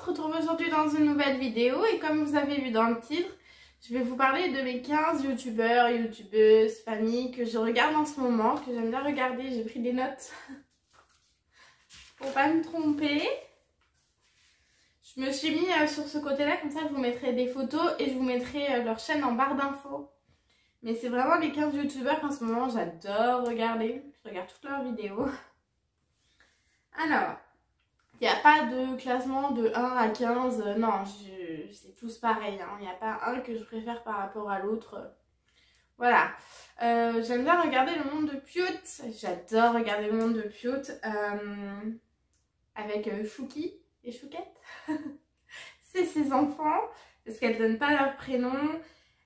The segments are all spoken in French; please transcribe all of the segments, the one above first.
retrouve aujourd'hui dans une nouvelle vidéo et comme vous avez vu dans le titre, je vais vous parler de mes 15 youtubeurs, youtubeuses, familles que je regarde en ce moment, que j'aime bien regarder. J'ai pris des notes pour pas me tromper. Je me suis mis sur ce côté-là, comme ça je vous mettrai des photos et je vous mettrai leur chaîne en barre d'infos. Mais c'est vraiment les 15 youtubeurs qu'en ce moment j'adore regarder. Je regarde toutes leurs vidéos. Alors, il n'y a pas de classement de 1 à 15, non, c'est tous pareil. Il n'y a pas un que je préfère par rapport à l'autre. Voilà. J'aime bien regarder le monde de Pioute. J'adore regarder le monde de Pioute avec Chouki et Chouquette. C'est ses enfants, parce qu'elle ne donne pas leur prénom.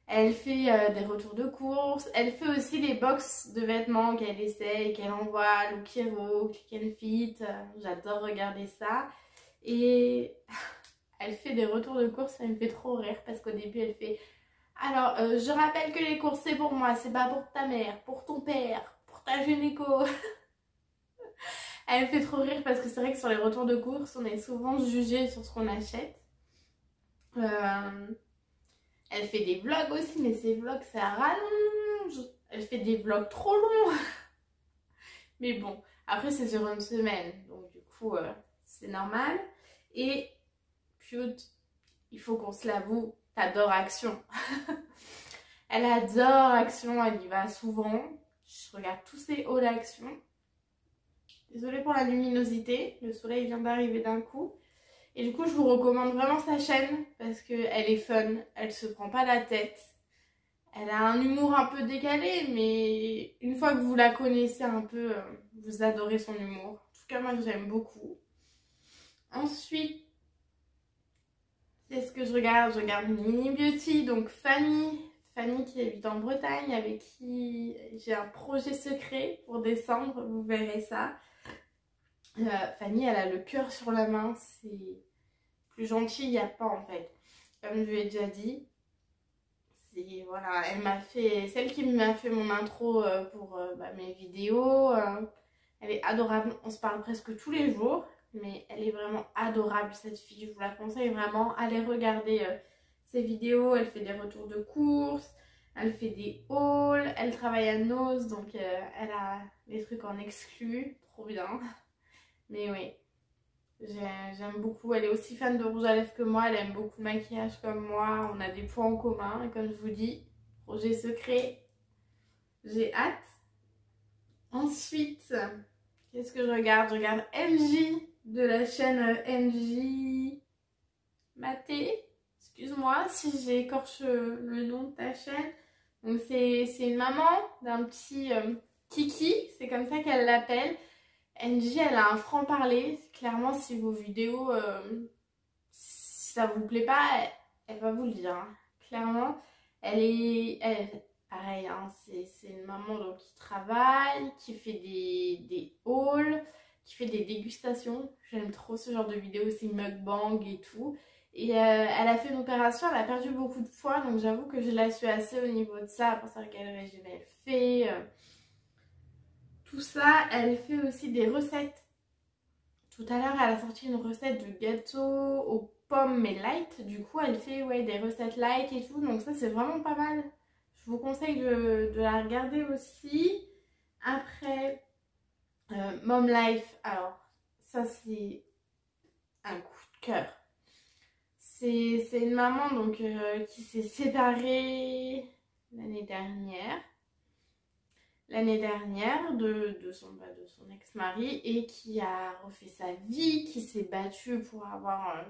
Elle fait des retours de course. Elle fait aussi les box de vêtements qu'elle essaie et qu'elle envoie, Look Hero, Click and Fit. J'adore regarder ça. Et elle fait des retours de course, ça me fait trop rire parce qu'au début elle fait alors je rappelle que les courses c'est pour moi, c'est pas pour ta mère, pour ton père, pour ta gynéco. Elle me fait trop rire parce que c'est vrai que sur les retours de course on est souvent jugé sur ce qu'on achète. Elle fait des vlogs aussi, mais ces vlogs ça rallonge. Elle fait des vlogs trop longs. Mais bon, après c'est sur une semaine, donc du coup c'est normal. Et Pioute, il faut qu'on se l'avoue, t'adores Action. Elle adore Action, elle y va souvent. Je regarde tous ses hauls d'Action. Désolée pour la luminosité, le soleil vient d'arriver d'un coup. Et du coup, je vous recommande vraiment sa chaîne parce qu'elle est fun, elle se prend pas la tête. Elle a un humour un peu décalé, mais une fois que vous la connaissez un peu, vous adorez son humour. En tout cas, moi, j'aime beaucoup. Ensuite, qu'est-ce que je regarde? Je regarde Mini Beauty, donc Fanny qui habite en Bretagne, avec qui j'ai un projet secret pour décembre, vous verrez ça. Fanny, elle a le cœur sur la main, c'est plus gentil, il n'y a pas en fait. Comme je lui ai déjà dit, voilà, elle m'a fait, celle qui m'a fait mon intro pour mes vidéos, elle est adorable, on se parle presque tous les jours. Mais elle est vraiment adorable cette fille, je vous la conseille vraiment. Allez regarder ses vidéos, elle fait des retours de course, elle fait des hauls, elle travaille à Nose, donc elle a des trucs en exclu, trop bien. Mais oui, j'aime beaucoup, elle est aussi fan de rouge à lèvres que moi, elle aime beaucoup le maquillage comme moi, on a des points en commun. Et comme je vous dis, projet secret, j'ai hâte. Ensuite, qu'est-ce que je regarde? Je regarde MJ. De la chaîne NJ Maté, excuse-moi si j'écorche le nom de ta chaîne. Donc c'est une maman d'un petit Kiki, c'est comme ça qu'elle l'appelle. NJ, elle a un franc-parler. Clairement, si vos vidéos, si ça vous plaît pas, elle va vous le dire. Hein. Clairement, pareil, hein, c'est une maman donc, qui travaille, qui fait des hauls, qui fait des dégustations. J'aime trop ce genre de vidéos, c'est mukbang et tout. Et elle a fait une opération, elle a perdu beaucoup de poids, donc j'avoue que je la suis assez au niveau de ça, pour savoir quel régime elle fait. Tout ça, elle fait aussi des recettes. Tout à l'heure, elle a sorti une recette de gâteau aux pommes mais light. Du coup, elle fait des recettes light et tout, donc ça c'est vraiment pas mal. Je vous conseille de la regarder aussi. Après... Mom Life, alors ça c'est un coup de cœur. C'est une maman donc qui s'est séparée l'année dernière de son ex-mari et qui a refait sa vie, qui s'est battue pour avoir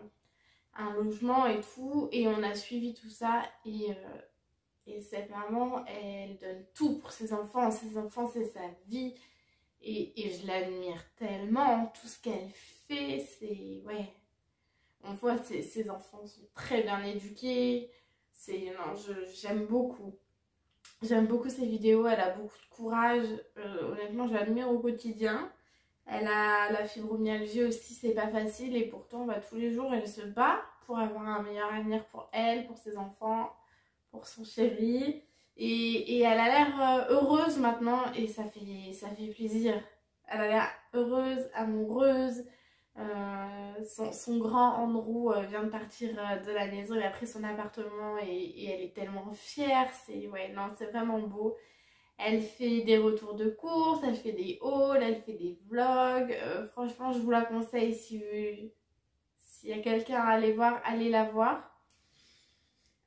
un logement et tout, et on a suivi tout ça et cette maman elle donne tout pour ses enfants c'est sa vie. Et je l'admire tellement, tout ce qu'elle fait, c'est... Ouais. On voit ses enfants sont très bien éduqués. Non, j'aime beaucoup. J'aime beaucoup ses vidéos, elle a beaucoup de courage. Honnêtement, je l'admire au quotidien. Elle a la fibromyalgie aussi, c'est pas facile. Et pourtant, tous les jours, elle se bat pour avoir un meilleur avenir pour elle, pour ses enfants, pour son chéri. Et elle a l'air heureuse maintenant et ça fait plaisir. Elle a l'air heureuse, amoureuse. Son grand Andrew vient de partir de la maison, il a pris son appartement et elle est tellement fière. Ouais, non, c'est vraiment beau. Elle fait des retours de course, elle fait des hauls, elle fait des vlogs. Franchement, je vous la conseille s'il y a quelqu'un à aller voir, allez la voir.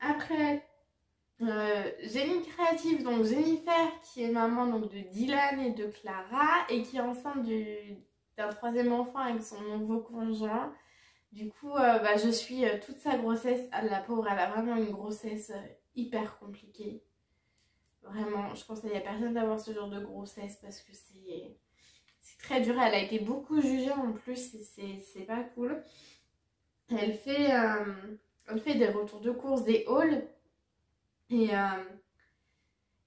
Après, Jenny Créative, donc Jennifer qui est maman donc, de Dylan et de Clara et qui est enceinte d'un troisième enfant avec son nouveau conjoint. Du coup, je suis toute sa grossesse. La pauvre, elle a vraiment une grossesse hyper compliquée. Vraiment, je conseille à personne d'avoir ce genre de grossesse parce que c'est très dur. Elle a été beaucoup jugée en plus et c'est pas cool. Elle fait des retours de course, des hauls et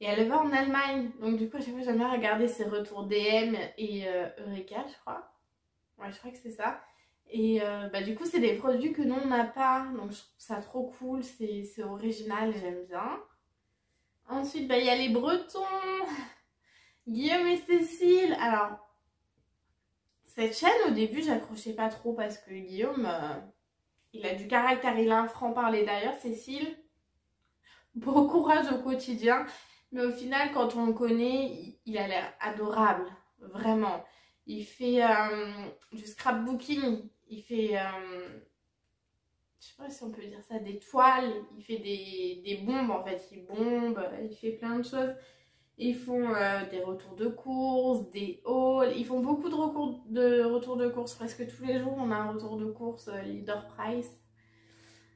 elle va en Allemagne. Donc du coup, à chaque fois, j'aime bien regarder ses retours DM et Eureka, je crois. Ouais, je crois que c'est ça. Et du coup, c'est des produits que nous, on n'a pas. Donc je trouve ça trop cool. C'est original, j'aime bien. Ensuite, il y a les Bretons, Guillaume et Cécile. Alors, cette chaîne, au début, j'accrochais pas trop parce que Guillaume, il a du caractère, il a un franc-parler. D'ailleurs, Cécile, bon courage au quotidien. Mais au final, quand on le connaît, il a l'air adorable, vraiment. Il fait du scrapbooking, il fait... je sais pas si on peut dire ça, des toiles, il fait des bombes en fait, il bombe, il fait plein de choses. Ils font des retours de course, des hauls, ils font beaucoup de retours de course, presque tous les jours on a un retour de course leader price.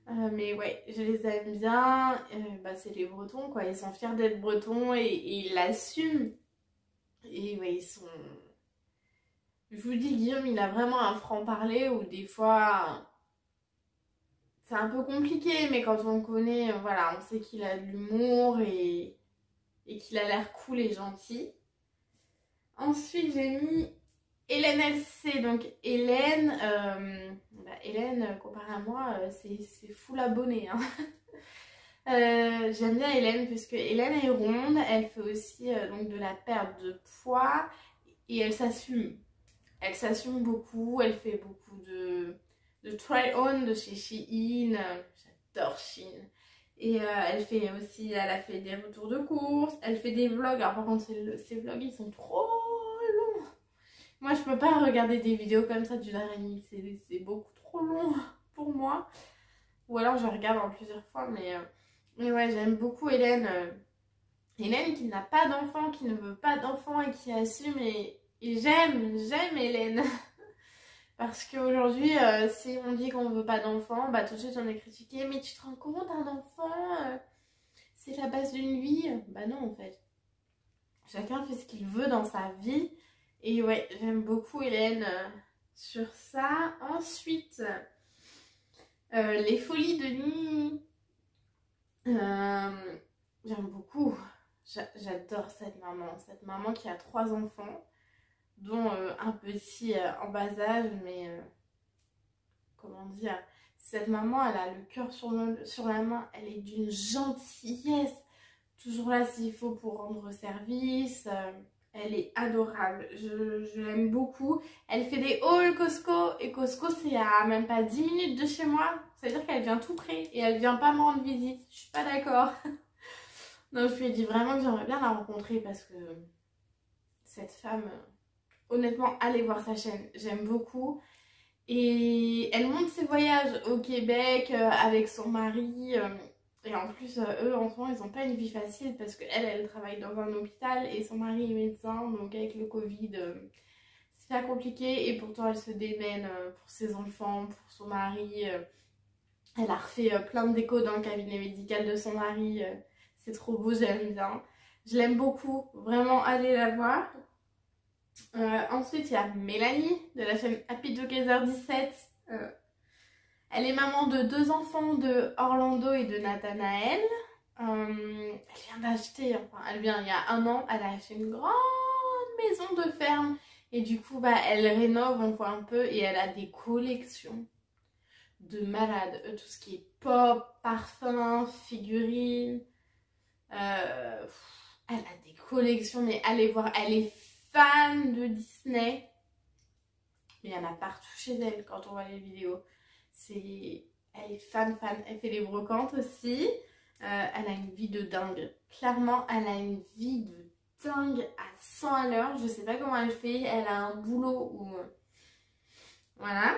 Mais ouais, je les aime bien, c'est les Bretons quoi, ils sont fiers d'être Bretons et ils l'assument. Et ouais, ils sont... Je vous dis, Guillaume, il a vraiment un franc-parler où des fois... C'est un peu compliqué, mais quand on le connaît, voilà, on sait qu'il a de l'humour et qu'il a l'air cool et gentil. Ensuite, j'ai mis Hélène LC. Donc, Hélène, comparé à moi, c'est full abonné. Hein. J'aime bien Hélène parce que Hélène est ronde, elle fait aussi donc de la perte de poids et elle s'assume. Elle s'assume beaucoup, elle fait beaucoup de try-on de chez Shein. J'adore Shein. Et elle a fait des retours de course, elle fait des vlogs. Alors par contre, ces vlogs, ils sont trop longs. Moi, je peux pas regarder des vidéos comme ça d'une heure et demie. C'est beaucoup trop long pour moi. Ou alors, je regarde en plusieurs fois. Mais ouais, j'aime beaucoup Hélène. Hélène qui n'a pas d'enfant, qui ne veut pas d'enfant et qui assume. Et j'aime Hélène. Parce qu'aujourd'hui, si on dit qu'on ne veut pas d'enfant, tout de suite on est critiqué. Mais tu te rends compte, un enfant, c'est la base d'une vie? Bah non, en fait. Chacun fait ce qu'il veut dans sa vie. Et ouais, j'aime beaucoup Hélène sur ça. Ensuite, les folies de Nini. J'aime beaucoup. J'adore cette maman. Cette maman qui a 3 enfants. Dont un petit en bas âge, mais comment dire, cette maman, elle a le cœur sur la main, elle est d'une gentillesse, toujours là s'il faut pour rendre service, elle est adorable, je l'aime beaucoup. Elle fait des hauls Costco, et Costco c'est à même pas 10 minutes de chez moi, ça veut dire qu'elle vient tout près, et elle vient pas me rendre visite, je suis pas d'accord. Non, je lui ai dit vraiment que j'aimerais bien la rencontrer parce que cette femme... Honnêtement, allez voir sa chaîne, j'aime beaucoup. Et elle montre ses voyages au Québec avec son mari. Et en plus, eux, en ce moment, ils n'ont pas une vie facile parce qu'elle travaille dans un hôpital et son mari est médecin. Donc avec le Covid, c'est pas compliqué. Et pourtant, elle se démène pour ses enfants, pour son mari. Elle a refait plein de déco dans le cabinet médical de son mari. C'est trop beau, j'aime bien. Je l'aime beaucoup, vraiment, allez la voir. Ensuite, il y a Mélanie de la chaîne Happy Together 17. Elle est maman de 2 enfants de Orlando et de Nathanaël. Elle vient d'acheter, il y a 1 an, elle a acheté une grande maison de ferme. Et du coup, elle rénove, on voit un peu, et elle a des collections de malades. Tout ce qui est pop, parfum, figurines. Elle a des collections, mais allez voir, elle est fan de Disney. Mais il y en a partout chez elle quand on voit les vidéos. Elle est fan. Elle fait des brocantes aussi. Elle a une vie de dingue. Clairement, elle a une vie de dingue à 100 à l'heure. Je sais pas comment elle fait. Elle a un boulot où... Voilà.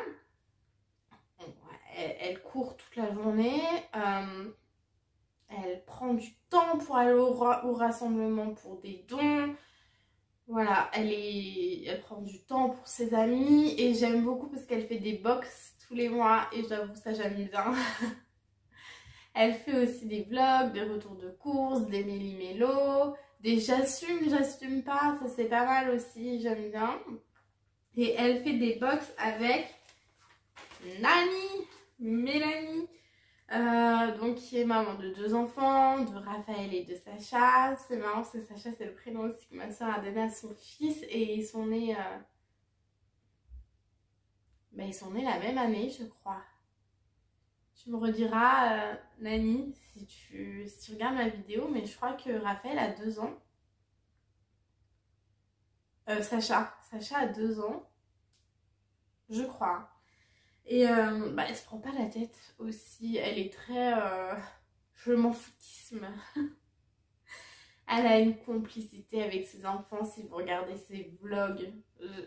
Elle court toute la journée. Elle prend du temps pour aller au rassemblement pour des dons. Voilà, elle prend du temps pour ses amis. Et j'aime beaucoup parce qu'elle fait des box tous les mois. Et j'avoue, ça j'aime bien. Elle fait aussi des vlogs, des retours de courses, des méli-mélo, des j'assume pas. Ça c'est pas mal aussi, j'aime bien. Et elle fait des box avec Nani, Mélanie. Donc qui est maman de 2 enfants, de Raphaël et de Sacha. C'est marrant parce que Sacha c'est le prénom aussi que ma soeur a donné à son fils et ils sont nés ils sont nés la même année je crois. Tu me rediras Nani si tu regardes ma vidéo, mais je crois que Raphaël a 2 ans. Sacha a 2 ans je crois. Et elle se prend pas la tête aussi, elle est très je m'en foutisme. Elle a une complicité avec ses enfants. Si vous regardez ses vlogs,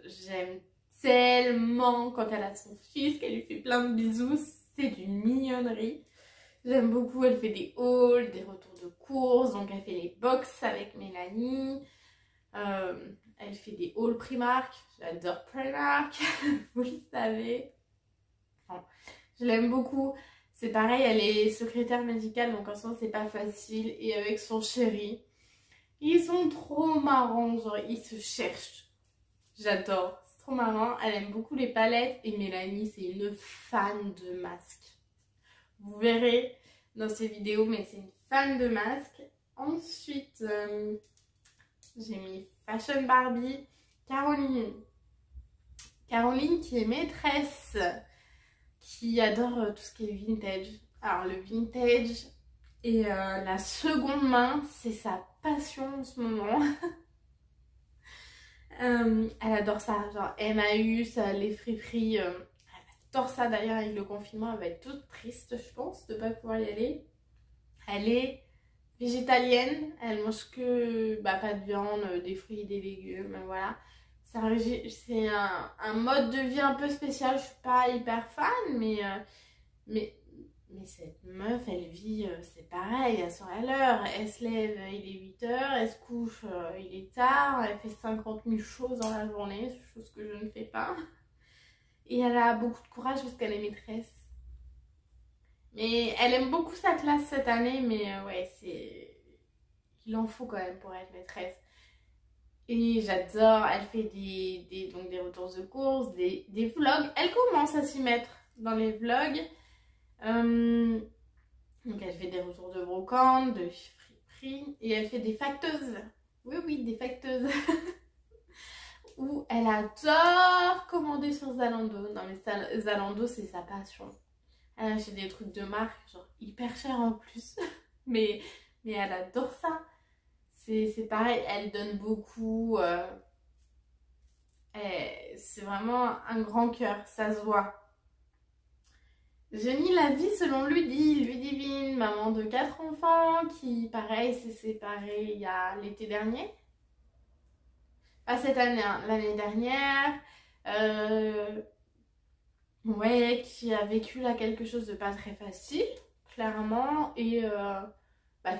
j'aime tellement quand elle a son fils, qu'elle lui fait plein de bisous, c'est d'une mignonnerie. J'aime beaucoup, elle fait des hauls, des retours de courses, donc elle fait les box avec Mélanie. Elle fait des hauls Primark, j'adore Primark, vous le savez. Enfin, je l'aime beaucoup. C'est pareil, elle est secrétaire médicale, donc en ce moment c'est pas facile. Et avec son chéri, ils sont trop marrants, genre ils se cherchent. J'adore, c'est trop marrant. Elle aime beaucoup les palettes et Mélanie c'est une fan de masques. Vous verrez dans ses vidéos, mais c'est une fan de masques. Ensuite, j'ai mis Fashion Barbie, Caroline. Caroline qui est maîtresse, qui adore tout ce qui est vintage. Alors le vintage et la seconde main, c'est sa passion en ce moment. Elle adore ça, genre Emmaüs, les friperies. Elle adore ça d'ailleurs avec le confinement, elle va être toute triste je pense de ne pas pouvoir y aller. Elle est végétalienne, elle mange que pas de viande, des fruits et des légumes, voilà. C'est un mode de vie un peu spécial, je suis pas hyper fan, mais cette meuf, elle vit, c'est pareil, elle sort à l'heure, elle se lève, il est 8 h, elle se couche, il est tard, elle fait 50 000 choses dans la journée, chose que je ne fais pas. Et elle a beaucoup de courage parce qu'elle est maîtresse. Mais elle aime beaucoup sa classe cette année, mais ouais, il en faut quand même pour être maîtresse. Et j'adore, elle fait donc des retours de courses, des vlogs. Elle commence à s'y mettre dans les vlogs. Donc elle fait des retours de brocante, de friperie. Et elle fait des facteuses. Oui, des facteuses. Où elle adore commander sur Zalando. Non mais Zalando c'est sa passion. Elle achète des trucs de marque, genre hyper cher en plus. mais elle adore ça. C'est pareil, elle donne beaucoup. C'est vraiment un grand cœur, ça se voit. J'ai mis la vie selon Ludivine, maman de 4 enfants, qui pareil s'est séparée il y a l'été dernier. Pas cette année, hein, l'année dernière. Ouais, qui a vécu là quelque chose de pas très facile, clairement, et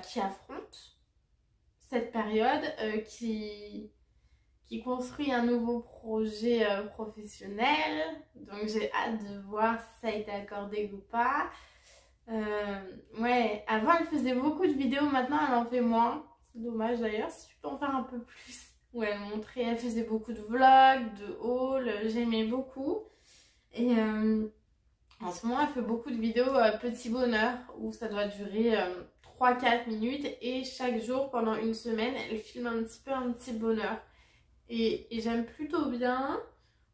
qui affronte cette période, qui construit un nouveau projet professionnel. Donc j'ai hâte de voir si ça a été accordé ou pas. Ouais, avant elle faisait beaucoup de vidéos, maintenant elle en fait moins. C'est dommage d'ailleurs, si tu peux en faire un peu plus. Où elle faisait beaucoup de vlogs, de hauls, j'aimais beaucoup. Et en ce moment elle fait beaucoup de vidéos petit bonheur, où ça doit durer 3-4 minutes. Et chaque jour pendant une semaine elle filme un petit bonheur. Et j'aime plutôt bien.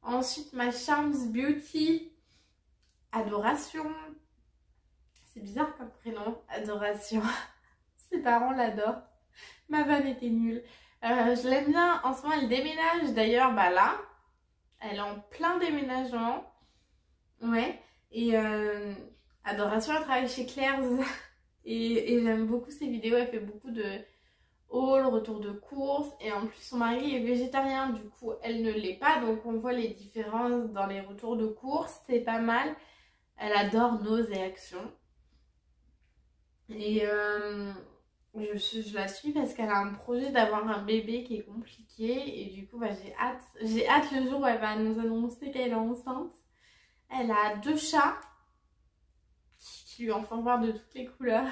Ensuite, ma Charms Beauty, Adoration. C'est bizarre comme prénom, Adoration. Ses parents l'adorent. Ma vanne était nulle. Je l'aime bien. En ce moment, elle déménage. D'ailleurs, là, Elle est en plein déménagement. Ouais. Et Adoration, elle travaille chez Claire's. Et j'aime beaucoup ses vidéos. Elle fait beaucoup de haul, retour de course. Et en plus, son mari est végétarien. Du coup, elle ne l'est pas. Donc, on voit les différences dans les retours de course. C'est pas mal. Elle adore Nose et Action. Et je la suis parce qu'elle a un projet d'avoir un bébé qui est compliqué. Et du coup, bah, j'ai hâte. J'ai hâte le jour où elle va nous annoncer qu'elle est enceinte. Elle a 2 chats qui lui en font voir de toutes les couleurs.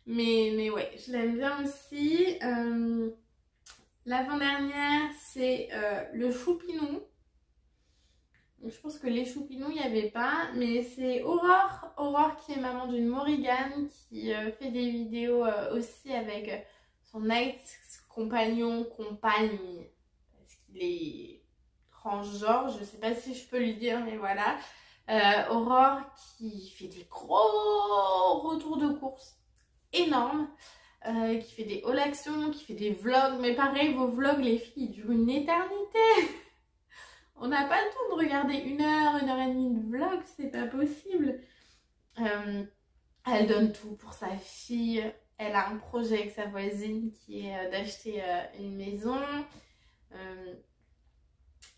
Mais ouais, je l'aime bien aussi. L'avant-dernière, c'est le choupinou. Je pense que les choupinous, il n'y avait pas. Mais c'est Aurore. Aurore qui est maman d'une Morrigan, qui fait des vidéos aussi avec son ex-compagnon, compagne. Parce qu'il est transgenre, je ne sais pas si je peux lui dire, mais voilà. Aurore qui fait des gros retours de course énormes. Qui fait des haul actions, qui fait des vlogs. Mais pareil, vos vlogs, les filles, ils durent une éternité. On n'a pas le temps de regarder 1 heure et demie de vlog, c'est pas possible. Elle donne tout pour sa fille. Elle a un projet avec sa voisine qui est d'acheter une maison.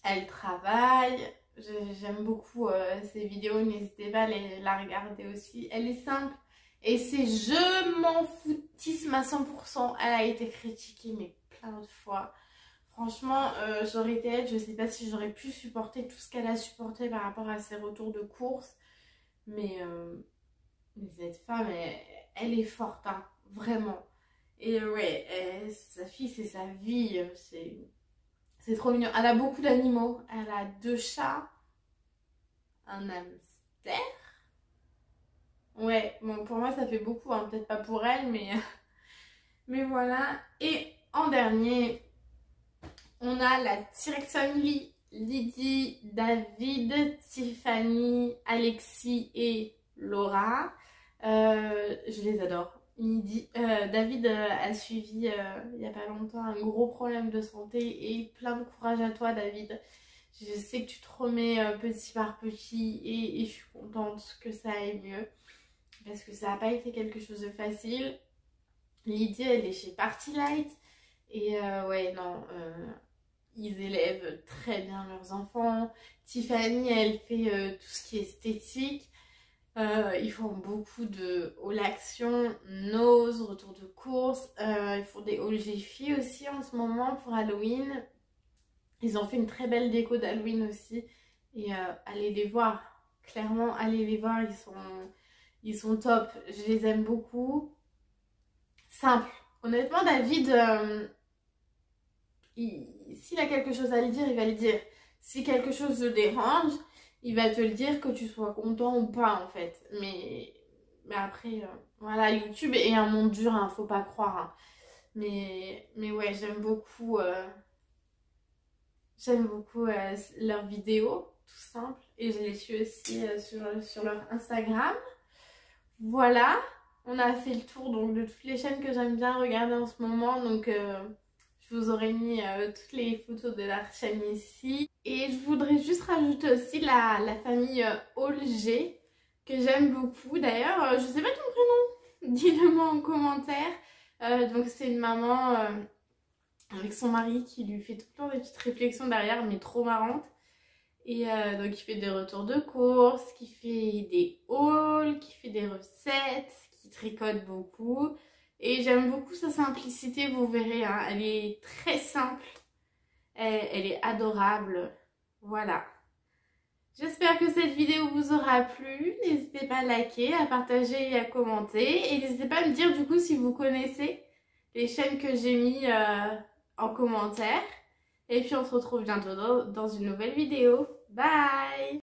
Elle travaille. J'aime beaucoup ses vidéos, n'hésitez pas à la regarder aussi. Elle est simple et c'est je m'en foutisme à 100%. Elle a été critiquée mais plein de fois. Franchement, j'aurais été elle, je sais pas si j'aurais pu supporter tout ce qu'elle a supporté par rapport à ses retours de course. Mais cette femme, elle est forte, hein, vraiment. Et ouais, sa fille, c'est sa vie. C'est trop mignon. Elle a beaucoup d'animaux. Elle a 2 chats, un hamster. Ouais, bon, pour moi, ça fait beaucoup, hein, peut-être pas pour elle, mais voilà. Et en dernier, on a la T-Rex Family, Lydie, David, Tiffany, Alexis et Laura. Je les adore. David a suivi il n'y a pas longtemps un gros problème de santé et plein de courage à toi, David. Je sais que tu te remets petit par petit et je suis contente que ça aille mieux parce que ça n'a pas été quelque chose de facile. Lydie, elle est chez Party Light et ouais, non, ils élèvent très bien leurs enfants. Tiffany, elle fait tout ce qui est esthétique. Ils font beaucoup de haul action, nose, retour de course. Ils font des haul G-Fi aussi en ce moment pour Halloween. Ils ont fait une très belle déco d'Halloween aussi. Et allez les voir. Clairement, allez les voir. Ils sont top. Je les aime beaucoup. Simple. Honnêtement, David, s'il a quelque chose à le dire, il va le dire. Si quelque chose le dérange, il va te le dire, que tu sois content ou pas en fait. Mais après, voilà, YouTube est un monde dur, hein, faut pas croire. Hein. Mais ouais, j'aime beaucoup leurs vidéos, tout simple. Et je les suis aussi sur leur Instagram. Voilà, on a fait le tour donc, de toutes les chaînes que j'aime bien regarder en ce moment. Donc je vous aurais mis toutes les photos de leur chaîne ici. Et je voudrais juste rajouter aussi la famille Olger, que j'aime beaucoup. D'ailleurs, je sais pas ton prénom, dis-le moi en commentaire. Donc c'est une maman avec son mari qui lui fait tout le temps des petites réflexions derrière, mais trop marrantes. Et donc il fait des retours de course, qui fait des hauls, qui fait des recettes, qui tricote beaucoup. Et j'aime beaucoup sa simplicité, vous verrez, hein, elle est très simple, elle est adorable, voilà. J'espère que cette vidéo vous aura plu, n'hésitez pas à liker, à partager et à commenter. Et n'hésitez pas à me dire du coup si vous connaissez les chaînes que j'ai mis en commentaire. Et puis on se retrouve bientôt dans une nouvelle vidéo. Bye!